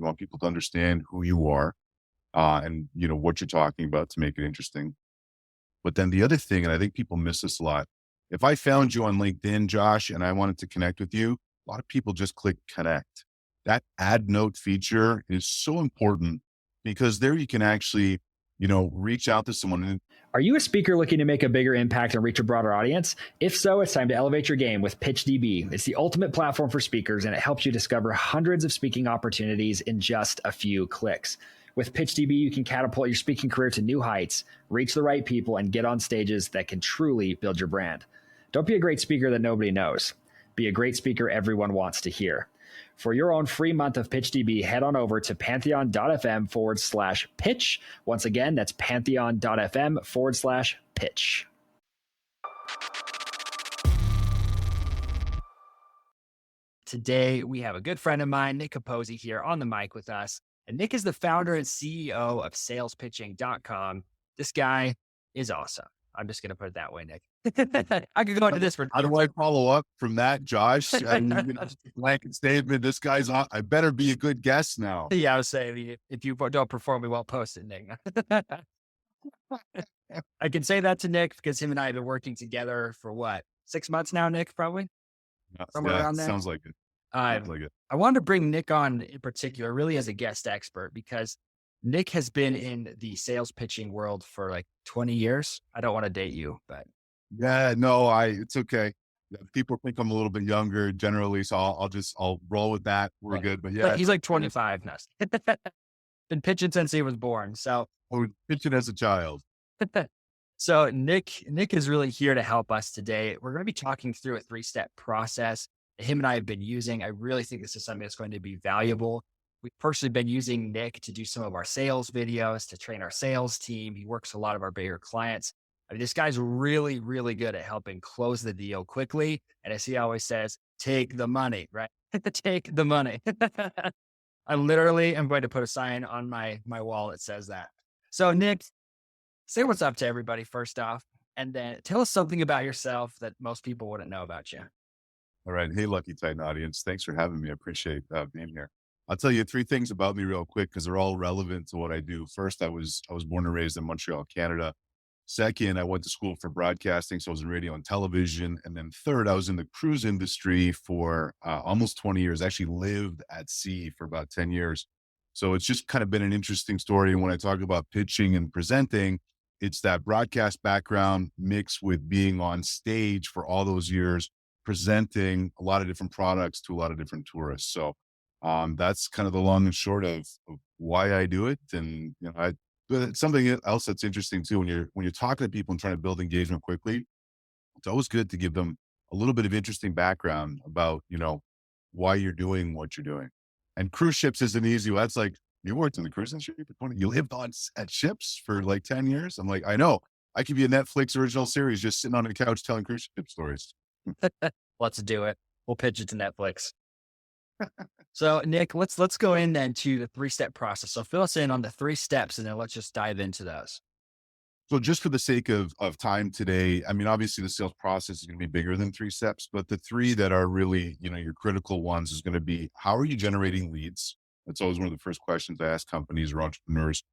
You want people to understand who you are, and what you're talking about to make it interesting. But then the other thing, and I think people miss this a lot. If I found you on LinkedIn, Josh, and I wanted to connect with you, a lot of people just click connect. That add note feature is so important because there you can actually, reach out to someone. And Are you a speaker looking to make a bigger impact and reach a broader audience? If so, it's time to elevate your game with PitchDB. It's the ultimate platform for speakers, and it helps you discover hundreds of speaking opportunities in just a few clicks. With PitchDB, you can catapult your speaking career to new heights, reach the right people, and get on stages that can truly build your brand. Don't be a great speaker that nobody knows. Be a great speaker everyone wants to hear. For your own free month of PitchDB, head on over to pantheon.fm/pitch. Once again, that's pantheon.fm/pitch. Today, we have a good friend of mine, Nick Capozzi, here on the mic with us. And Nick is the founder and CEO of salespitching.com. This guy is awesome. I'm just going to put it that way, Nick. I could go into this for. how do I follow up from that, Josh? I mean, just a blanket statement. This guy's on. I better be a good guest now. Yeah, I was saying, if you don't perform, we won't post it, Nick. I can say that to Nick because him and I have been working together for what, 6 months now, Nick, probably? Somewhere around there. Sounds like it. I wanted to bring Nick on in particular, really as a guest expert, because Nick has been in the sales pitching world for like 20 years. I don't want to date you, but Yeah, no, it's okay. Yeah, people think I'm a little bit younger generally, so I'll roll with that. We're good. But yeah, he's like 25 now. Been pitching since he was born. So I was pitching as a child. So Nick is really here to help us today. We're going to be talking through a 3-step process that him and I have been using. I really think this is something that's going to be valuable. We've personally been using Nick to do some of our sales videos, to train our sales team. He works a lot of our bigger clients. I mean, this guy's really, really good at helping close the deal quickly. And as he always says, take the money, right? Take the money. I literally am going to put a sign on my wall that says that. So Nick, say what's up to everybody first off, and then tell us something about yourself that most people wouldn't know about you. All right. Hey, Lucky Titan audience. Thanks for having me. I appreciate being here. I'll tell you 3 things about me real quick because they're all relevant to what I do. First, I was born and raised in Montreal, Canada. Second, I went to school for broadcasting, so I was in radio and television. And then third, I was in the cruise industry for almost 20 years. I actually lived at sea for about 10 years. So it's just kind of been an interesting story. And when I talk about pitching and presenting, it's that broadcast background mixed with being on stage for all those years, presenting a lot of different products to a lot of different tourists. So that's kind of the long and short of why I do it. And but something else that's interesting too, when you're talking to people and trying to build engagement quickly, it's always good to give them a little bit of interesting background about why you're doing what you're doing. And cruise ships isn't easy. That's like, you worked in the cruise industry for 20, you lived at ships for like 10 years. I'm like, I know, I could be a Netflix original series just sitting on a couch telling cruise ship stories. Let's do it. We'll pitch it to Netflix. So Nick, let's go in then to the 3-step process. So fill us in on the 3 steps and then let's just dive into those. So just for the sake of time today, I mean, obviously the sales process is going to be bigger than 3 steps, but the 3 that are really, your critical ones is going to be, how are you generating leads? That's always one of the first questions I ask companies or entrepreneurs.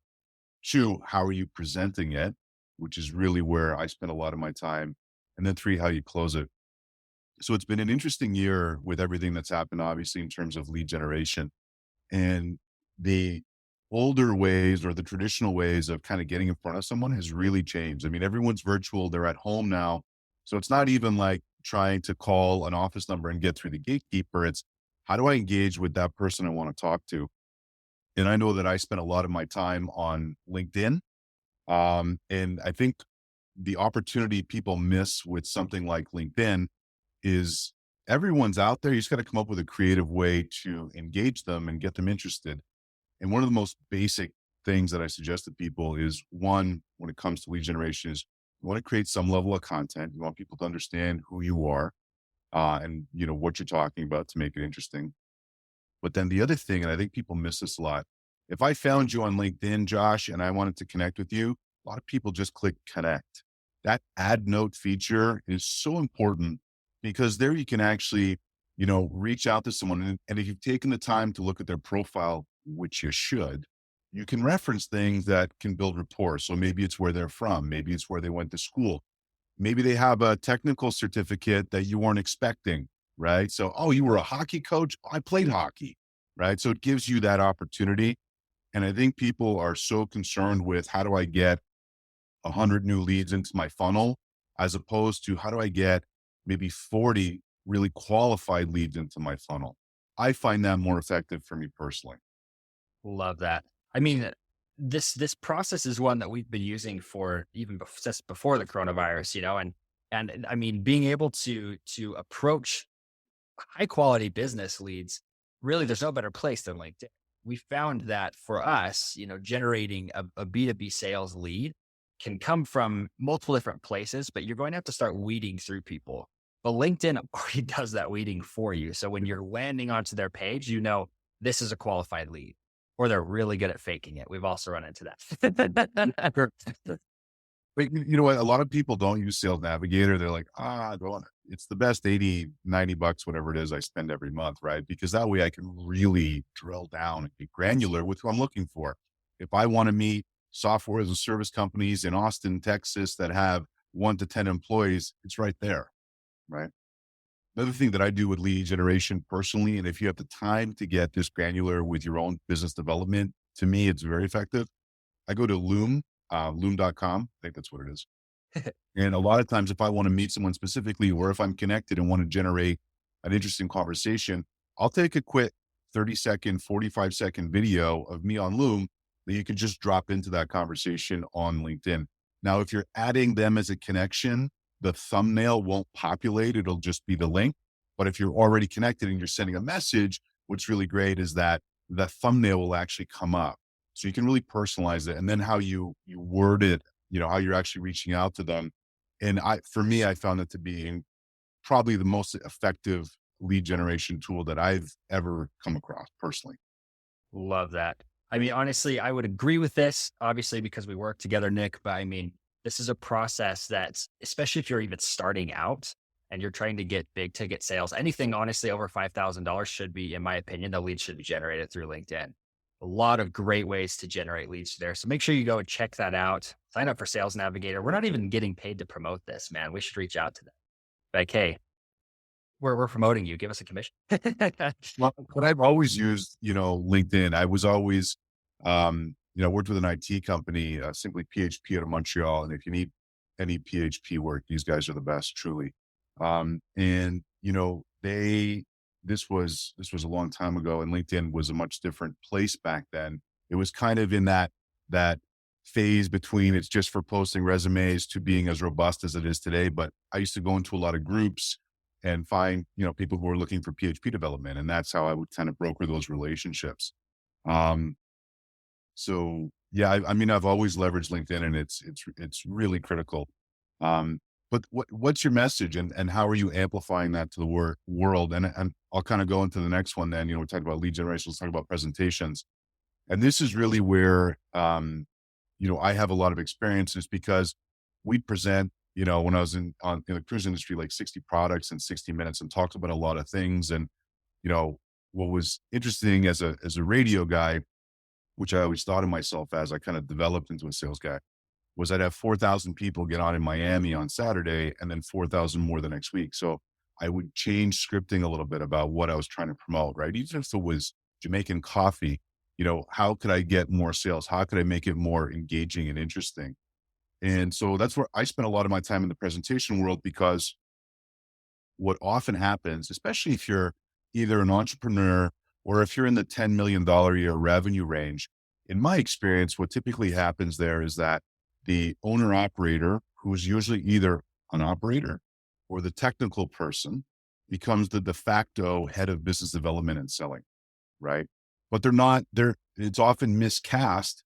2, how are you presenting it? Which is really where I spend a lot of my time. And then 3, how you close it. So it's been an interesting year with everything that's happened, obviously, in terms of lead generation. And the older ways or the traditional ways of kind of getting in front of someone has really changed. I mean, everyone's virtual. They're at home now. So it's not even like trying to call an office number and get through the gatekeeper. It's, how do I engage with that person I want to talk to? And I know that I spent a lot of my time on LinkedIn. And I think the opportunity people miss with something like LinkedIn is everyone's out there. You just got to come up with a creative way to engage them and get them interested. And one of the most basic things that I suggest to people is, one, when it comes to lead generation, is you want to create some level of content. You want people to understand who you are, and what you're talking about to make it interesting. But then the other thing, and I think people miss this a lot, if I found you on LinkedIn, Josh, and I wanted to connect with you, a lot of people just click connect. That add note feature is so important because there you can actually, reach out to someone. And if you've taken the time to look at their profile, which you should, you can reference things that can build rapport. So maybe it's where they're from, maybe it's where they went to school, maybe they have a technical certificate that you weren't expecting, right? So, oh, you were a hockey coach? I played hockey, right? So it gives you that opportunity. And I think people are so concerned with how do I get 100 new leads into my funnel, as opposed to how do I get maybe 40 really qualified leads into my funnel. I find that more effective for me personally. Love that. I mean, this process is one that we've been using for even since before the coronavirus, and I mean, being able to approach high quality business leads, really, there's no better place than LinkedIn. We found that for us, generating a B2B sales lead can come from multiple different places, but you're going to have to start weeding through people. But LinkedIn already does that weeding for you. So when you're landing onto their page, this is a qualified lead, or they're really good at faking it. We've also run into that. But you know what? A lot of people don't use Sales Navigator. They're like, it's the best 80, $90, whatever it is I spend every month, right? Because that way I can really drill down and be granular with who I'm looking for. If I want to meet software as a service companies in Austin, Texas that have 1 to 10 employees, it's right there, right? Another thing that I do with lead generation personally, and if you have the time to get this granular with your own business development, to me, it's very effective. I go to loom.com. I think that's what it is. And a lot of times, if I want to meet someone specifically, or if I'm connected and want to generate an interesting conversation, I'll take a quick 30-second, 45-second video of me on Loom that you can just drop into that conversation on LinkedIn. Now, if you're adding them as a connection, the thumbnail won't populate. It'll just be the link. But if you're already connected and you're sending a message, what's really great is that the thumbnail will actually come up. So you can really personalize it. And then how you word it, how you're actually reaching out to them. And for me, I found it to be probably the most effective lead generation tool that I've ever come across personally. Love that. I mean, honestly, I would agree with this, obviously, because we work together, Nick. But I mean, this is a process that's, especially if you're even starting out and you're trying to get big ticket sales, anything honestly over $5,000 should be, in my opinion, the lead should be generated through LinkedIn. A lot of great ways to generate leads there. So make sure you go and check that out. Sign up for Sales Navigator. We're not even getting paid to promote this, man. We should reach out to them. Like, hey, we're promoting you. Give us a commission. Well, but I've always used, LinkedIn. I was always, worked with an IT company, Simply PHP out of Montreal. And if you need any PHP work, these guys are the best, truly. And this was a long time ago, and LinkedIn was a much different place back then. It was kind of in that phase between it's just for posting resumes to being as robust as it is today. But I used to go into a lot of groups and find, people who were looking for PHP development. And that's how I would kind of broker those relationships. So yeah, I mean, I've always leveraged LinkedIn, and it's really critical. But what's your message, and how are you amplifying that to the world? And I'll kind of go into the next one then. We talked about lead generation, let's talk about presentations. And this is really where, I have a lot of experiences, because we present, when I was in the cruise industry, like 60 products in 60 minutes, and talked about a lot of things. And, what was interesting as a radio guy, which I always thought of myself as, I kind of developed into a sales guy, was I'd have 4,000 people get on in Miami on Saturday, and then 4,000 more the next week. So I would change scripting a little bit about what I was trying to promote, right? Even if it was Jamaican coffee, how could I get more sales? How could I make it more engaging and interesting? And so that's where I spent a lot of my time in the presentation world, because what often happens, especially if you're either an entrepreneur or if you're in the $10 million a year revenue range, in my experience, what typically happens there is that the owner operator, who is usually either an operator or the technical person, becomes the de facto head of business development and selling, right? But it's often miscast,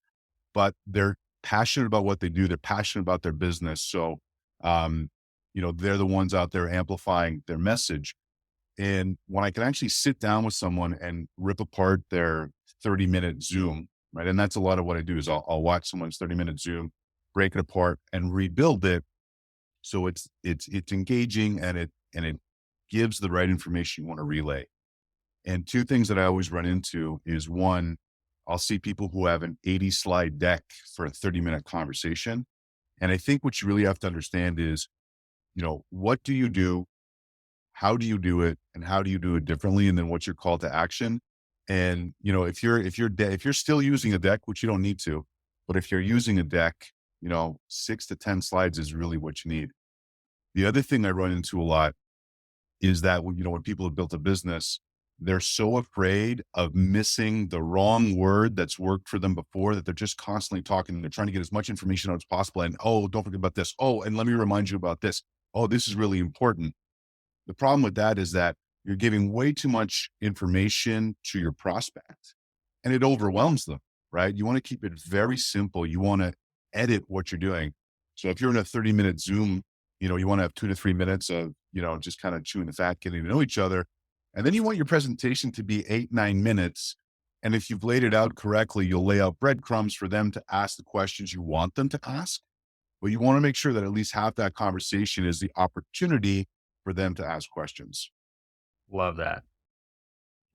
but they're passionate about what they do. They're passionate about their business. So, they're the ones out there amplifying their message. And when I can actually sit down with someone and rip apart their 30-minute Zoom, right? And that's a lot of what I do is I'll watch someone's 30-minute Zoom, break it apart and rebuild it. So it's engaging, and it gives the right information you want to relay. And two things that I always run into is, one, I'll see people who have an 80 slide deck for a 30-minute conversation. And I think what you really have to understand is, what do you do? How do you do it? And how do you do it differently? And then what's your call to action? And, if you're still using a deck, which you don't need to, but if you're using a deck, 6 to 10 slides is really what you need. The other thing I run into a lot is that when people have built a business, they're so afraid of missing the wrong word that's worked for them before that they're just constantly talking and they're trying to get as much information out as possible. And, oh, don't forget about this. Oh, and let me remind you about this. Oh, this is really important. The problem with that is that you're giving way too much information to your prospect and it overwhelms them, right? You want to keep it very simple. You want to edit what you're doing. So if you're in a 30-minute Zoom, you want to have 2 to 3 minutes of, just kind of chewing the fat, getting to know each other. And then you want your presentation to be 8, 9 minutes. And if you've laid it out correctly, you'll lay out breadcrumbs for them to ask the questions you want them to ask. But you want to make sure that at least half that conversation is the opportunity for them to ask questions. Love that.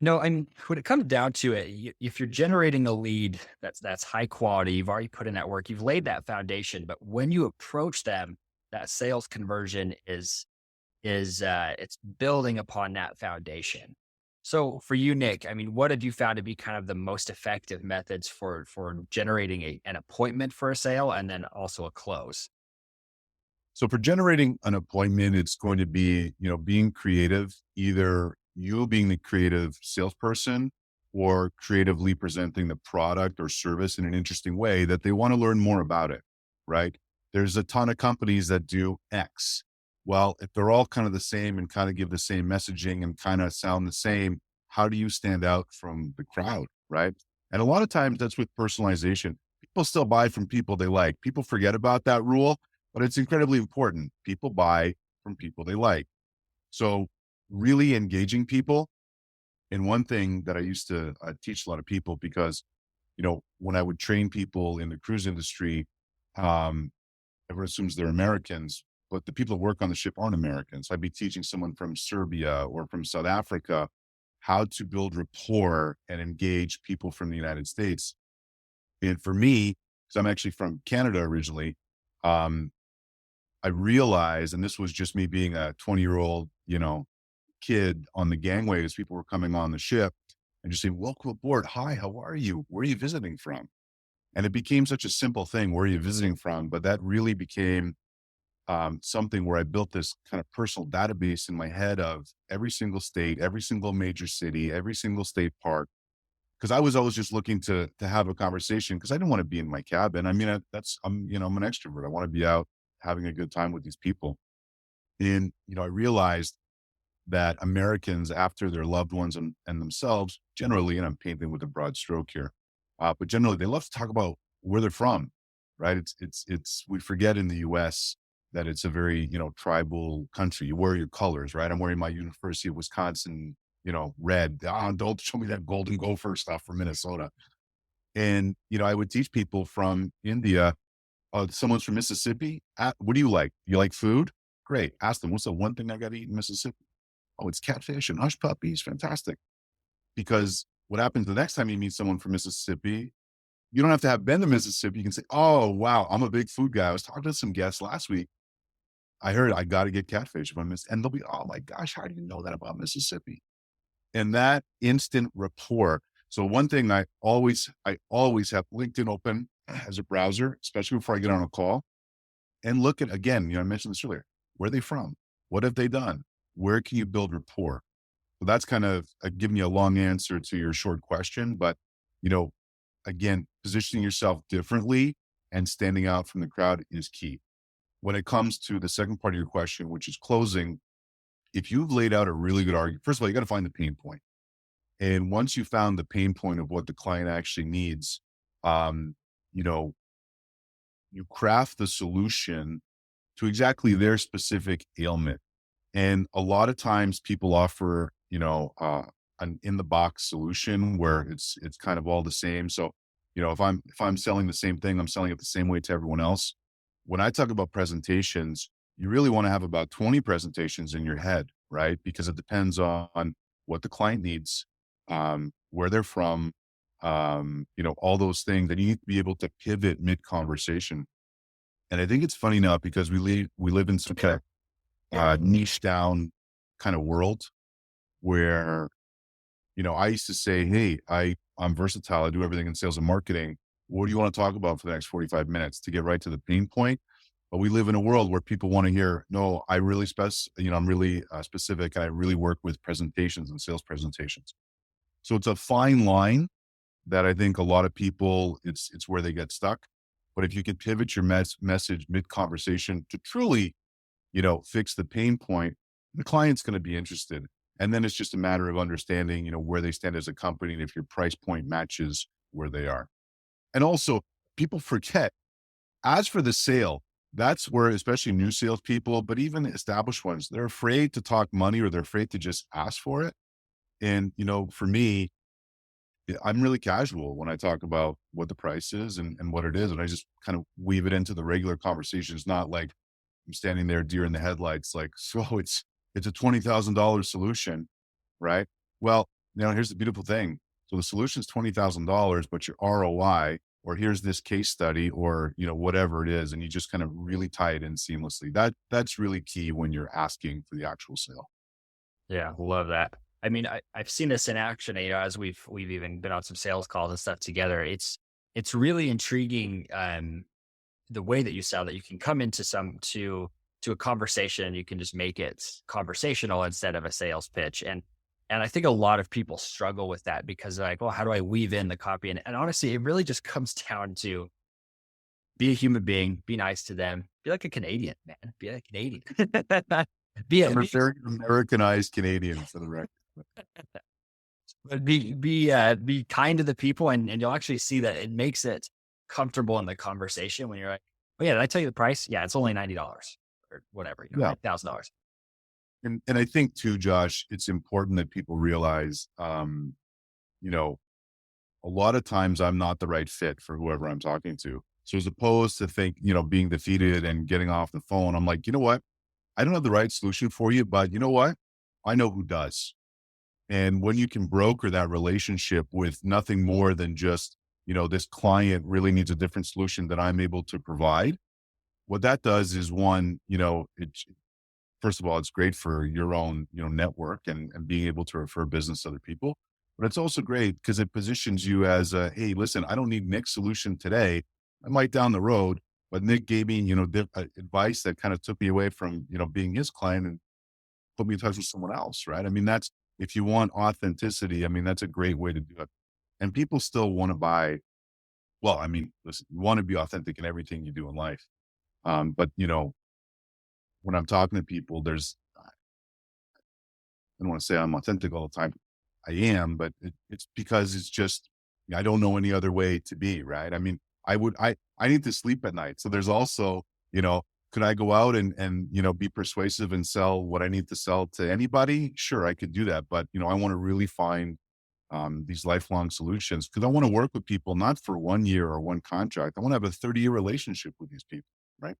No, and when it comes down to it, if you're generating a lead that's high quality, you've already put in that work, you've laid that foundation. But when you approach them, that sales conversion is it's building upon that foundation. So for you, Nick, I mean, what have you found to be kind of the most effective methods for generating an appointment for a sale and then also a close? So for generating an appointment, it's going to be, being creative, either you being the creative salesperson or creatively presenting the product or service in an interesting way that they want to learn more about it, right? There's a ton of companies that do X. Well, if they're all kind of the same and kind of give the same messaging and kind of sound the same, how do you stand out from the crowd, right? And a lot of times that's with personalization. People still buy from people they like. People forget about that rule, but it's incredibly important. People buy from people they like. So really engaging people. And one thing that I used to teach a lot of people because, when I would train people in the cruise industry, um, everyone assumes they're Americans, but the people that work on the ship aren't Americans. I'd be teaching someone from Serbia or from South Africa how to build rapport and engage people from the United States. And for me, because I'm actually from Canada originally, um, I realized, and this was just me being a 20-year-old, kid on the gangway as people were coming on the ship and just saying, welcome aboard. Hi, how are you? Where are you visiting from? And it became such a simple thing. Where are you visiting from? But that really became something where I built this kind of personal database in my head of every single state, every single major city, every single state park. Cause I was always just looking to have a conversation because I didn't want to be in my cabin. I mean, I'm an extrovert. I want to be out having a good time with these people. And, I realized that Americans, after their loved ones and themselves, generally, and I'm painting with a broad stroke here, but generally they love to talk about where they're from, right? We forget in the US that it's a very, tribal country. You wear your colors, right? I'm wearing my University of Wisconsin, red. Don't show me that golden gopher stuff from Minnesota. And, I would teach people from India, someone's from Mississippi. What do you like? You like food? Great. Ask them, what's the one thing I got to eat in Mississippi? Oh, it's catfish and hush puppies. Fantastic. Because what happens the next time you meet someone from Mississippi, you don't have to have been to Mississippi. You can say, oh, wow, I'm a big food guy. I was talking to some guests last week. I heard I got to get catfish if I miss. And they'll be, oh my gosh, how do you know that about Mississippi? And that instant rapport. So one thing I always have LinkedIn open as a browser, especially before I get on a call and look at, again, I mentioned this earlier, where are they from? What have they done? Where can you build rapport? So that's kind of giving you a long answer to your short question, but again, positioning yourself differently and standing out from the crowd is key. When it comes to the second part of your question, which is closing, if you've laid out a really good argument, first of all, you got to find the pain point. And once you found the pain point of what the client actually needs, you know, you craft the solution to exactly their specific ailment. And a lot of times people offer, an in the box solution where it's kind of all the same. So, if I'm selling the same thing, I'm selling it the same way to everyone else. When I talk about presentations, you really want to have about 20 presentations in your head, right? Because it depends on what the client needs, where they're from, all those things, and you need to be able to pivot mid conversation. And I think it's funny now because we live in some kind of niche down kind of world where, I used to say, hey, I'm versatile. I do everything in sales and marketing. What do you want to talk about for the next 45 minutes to get right to the pain point? But we live in a world where people want to hear, no, I'm really specific, and I really work with presentations and sales presentations. So it's a fine line that I think a lot of people, it's where they get stuck. But if you can pivot your message mid conversation to truly, fix the pain point, the client's going to be interested. And then it's just a matter of understanding, where they stand as a company and if your price point matches where they are. And also, people forget, as for the sale, that's where, especially new salespeople, but even established ones, they're afraid to talk money, or they're afraid to just ask for it. And, for me, I'm really casual when I talk about what the price is and what it is. And I just kind of weave it into the regular conversation. It's not like I'm standing there deer in the headlights, like, so it's a $20,000 solution, right? Well, here's the beautiful thing. So the solution is $20,000, but your ROI, or here's this case study, or, whatever it is. And you just kind of really tie it in seamlessly. That's really key when you're asking for the actual sale. Yeah, love that. I mean, I've seen this in action, as we've even been on some sales calls and stuff together. It's really intriguing, the way that you sell, that you can come into to a conversation, you can just make it conversational instead of a sales pitch. And I think a lot of people struggle with that because they're like, well, how do I weave in the copy? And honestly, it really just comes down to be a human being, be nice to them, be like a Canadian, man, be like a Canadian. be, I'm a be very Americanized Canadian, for the record. But be kind to the people, and you'll actually see that it makes it comfortable in the conversation when you're like, oh yeah, did I tell you the price? Yeah, it's only $90 or whatever, Yeah. $1,000. And I think too, Josh, it's important that people realize, a lot of times I'm not the right fit for whoever I'm talking to. So as opposed to being defeated and getting off the phone, I'm like, you know what? I don't have the right solution for you, but you know what? I know who does. And when you can broker that relationship with nothing more than just, this client really needs a different solution that I'm able to provide, what that does is, one, first of all, it's great for your own, network and being able to refer business to other people. But it's also great because it positions you as hey, listen, I don't need Nick's solution today. I might down the road, but Nick gave me, advice that kind of took me away from, being his client and put me in touch with someone else. Right. I mean, if you want authenticity, I mean, that's a great way to do it. And people still want to buy. Well, I mean, listen, you want to be authentic in everything you do in life. But when I'm talking to people, I don't want to say I'm authentic all the time. I am, but it's because it's just, I don't know any other way to be, right? I mean, I need to sleep at night. So there's also, could I go out and, be persuasive and sell what I need to sell to anybody? Sure, I could do that. But, I want to really find these lifelong solutions, because I want to work with people, not for 1 year or one contract. I want to have a 30-year relationship with these people, right?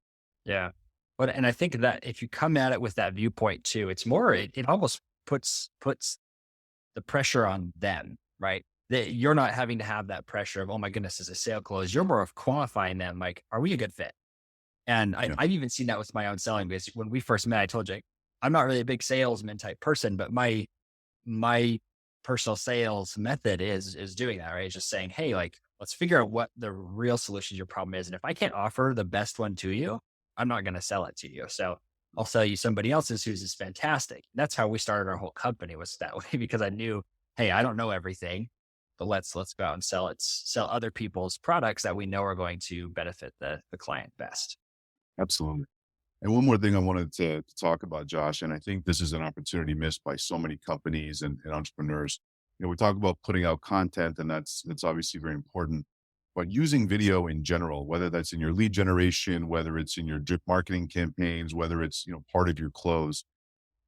Yeah. And I think that if you come at it with that viewpoint too, it's more, it almost puts the pressure on them, right? That you're not having to have that pressure of, oh my goodness, is a sale closed? You're more of qualifying them. Like, are we a good fit? And Yeah. I've even seen that with my own selling, because when we first met, I told you, I'm not really a big salesman type person, but my personal sales method is doing that, right? It's just saying, hey, like, let's figure out what the real solution to your problem is. And if I can't offer the best one to you, I'm not going to sell it to you. So I'll sell you somebody else's who's is fantastic. That's how we started our whole company, was that way, because I knew, hey, I don't know everything, but let's go out and sell other people's products that we know are going to benefit the client best. Absolutely. And one more thing I wanted to talk about, Josh, and I think this is an opportunity missed by so many companies and entrepreneurs. We talk about putting out content, and that's obviously very important. But using video in general, whether that's in your lead generation, whether it's in your drip marketing campaigns, whether it's part of your close,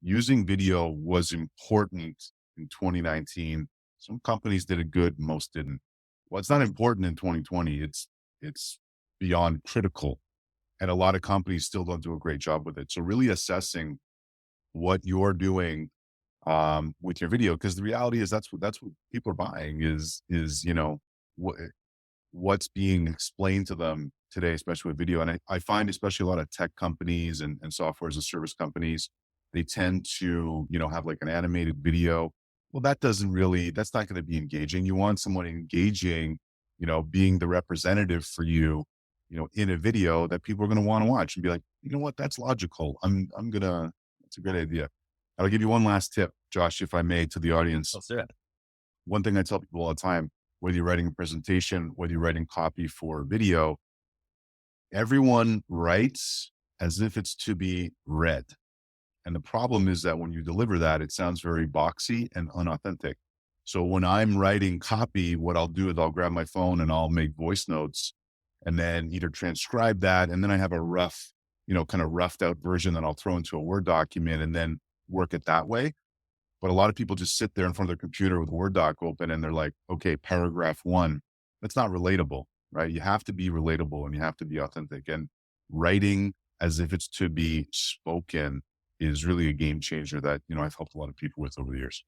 using video was important in 2019. Some companies did it good, most didn't. Well, it's not important in 2020. It's beyond critical, and a lot of companies still don't do a great job with it. So really assessing what you're doing with your video. Cause the reality is that's what people are buying is, what, what's being explained to them today, especially with video. And I find especially a lot of tech companies and software as a service companies, they tend to, have like an animated video. Well, that's not going to be engaging. You want someone engaging, being the representative for you, in a video that people are going to want to watch and be like, you know what, that's logical. That's a great idea. I'll give you one last tip, Josh, if I may, to the audience. Let's do it. One thing I tell people all the time, whether you're writing a presentation, whether you're writing copy for video, everyone writes as if it's to be read. And the problem is that when you deliver that, it sounds very boxy and unauthentic. So when I'm writing copy, what I'll do is I'll grab my phone and I'll make voice notes and then either transcribe that. And then I have a rough, kind of roughed out version that I'll throw into a Word document and then work it that way. But a lot of people just sit there in front of their computer with a Word doc open and they're like, okay, paragraph 1, that's not relatable, right? You have to be relatable and you have to be authentic, and writing as if it's to be spoken is really a game changer that, I've helped a lot of people with over the years.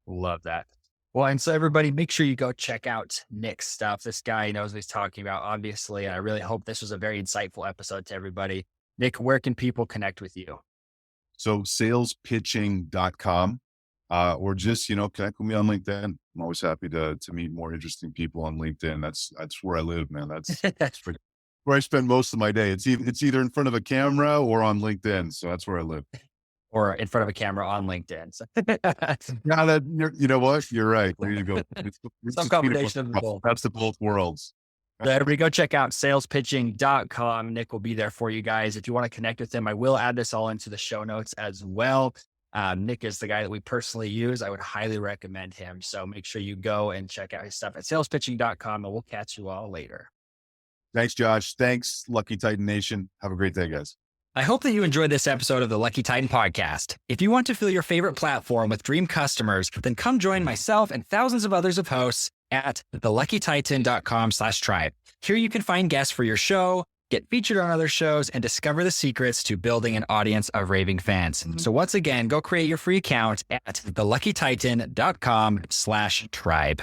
Love that. Well, and so everybody, make sure you go check out Nick's stuff. This guy knows what he's talking about, obviously. And I really hope this was a very insightful episode to everybody. Nick, where can people connect with you? So salespitching.com, or just, connect with me on LinkedIn. I'm always happy to meet more interesting people on LinkedIn. That's where I live, man. That's where I spend most of my day. It's either in front of a camera or on LinkedIn. So that's where I live. Or in front of a camera on LinkedIn. So Now you know what? You're right. There you go. It's some combination of the both. That's the both worlds. So everybody go check out salespitching.com. Nick will be there for you guys. If you want to connect with him, I will add this all into the show notes as well. Nick is the guy that we personally use. I would highly recommend him. So make sure you go and check out his stuff at salespitching.com, and we'll catch you all later. Thanks, Josh. Thanks, Lucky Titan Nation. Have a great day, guys. I hope that you enjoyed this episode of the Lucky Titan podcast. If you want to fill your favorite platform with dream customers, then come join myself and thousands of others of hosts at theluckytitan.com/tribe. Here you can find guests for your show, get featured on other shows, and discover the secrets to building an audience of raving fans. So once again, go create your free account at theluckytitan.com/tribe.